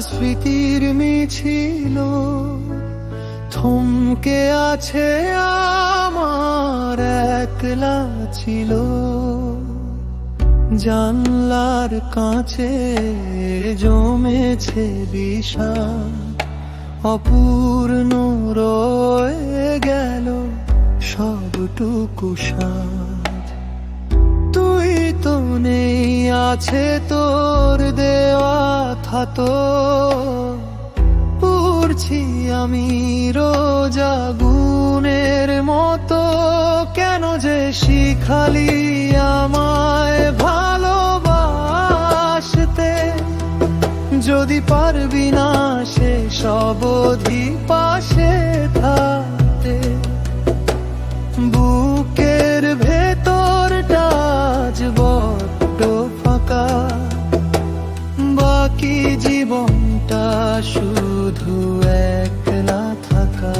স্মৃতির মিছিল থমকে আছে আমার একলা ছিল। জানলার কাছে জমেছে বিষাদ, অপূর্ণ রয়ে গেল সবটুকু সাথ। তুই তো নেই, আছে তোর দেওয়া থাতো, পুড়ছি আমি রোজ আগুনের মতো। কেন যে শিখালি আমায় ভালোবাসতে, যদি পারবি না সে সব অবধি পাশে থাকতে। বুকের ভেতরটা আজ বড্ড ফাঁকা, বাকি জীবনটা শুধু একলা থাকা।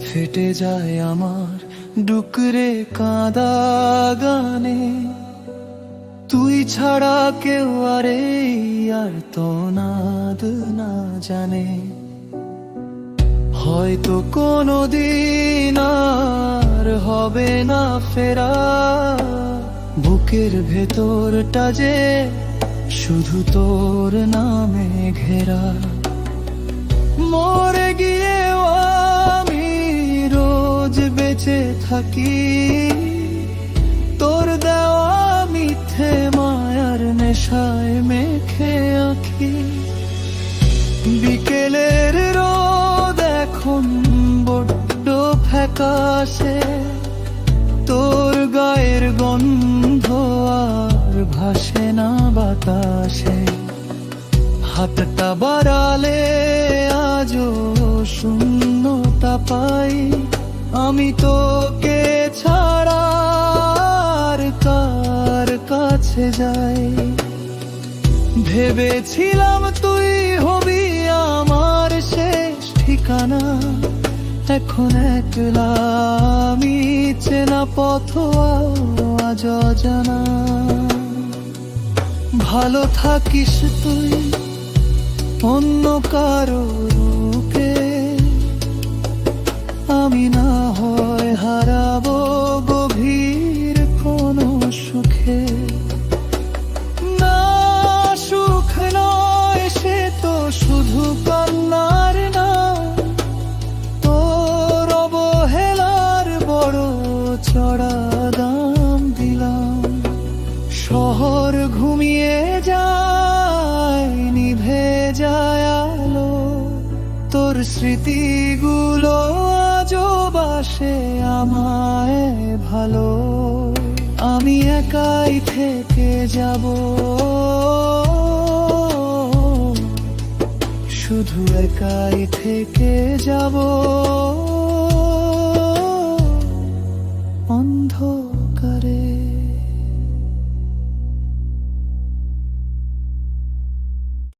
ফেটে যায় আমার ডুকরে কাঁদা গানে, তুই ছাড়া কেউ আর তো নাদ না জানে। হয়তো কোনোদিন আর হবে না ফেরা, বুকের ভেতরটা যে শুধু তোর নামে ঘেরা। মরে গিয়েও আমি রোজ বেঁচে থাকি, তোর দেওয়া মিথ্যে মায়ার নেশায় মেখে আঁখি। বিকেলের রোদ এখন বড্ড ফ্যাকাশে, তোর গায়ের গন্ধ আর ভাসে না বাতাসে। হাতটা বাড়ালে আজও শূন্যতা পাই, আমি তোকে ছাড়া আর কার কাছে যাই। ভেবেছিলাম তুই হবি আমার শেষ ঠিকানা, এখন একলা আমি চেনা পথ আজ অজানা। ভালো থাকিস তুই অন্য কারো রূপে, আমি না হয় হারাবো গভীর কোনো সুখে। না সুখ নয় সে তো শুধু কান্নার না, তোর অবহেলার বড় চড়া দাম দিলাম। শহর ঘুমিয়ে যায়, নিভে যায় আলো, তোর স্মৃতিগুলো আজও বাসে আমায় ভালো। আমি একাই থেকে যাব, শুধু একাই থেকে যাব অন্ধকারে।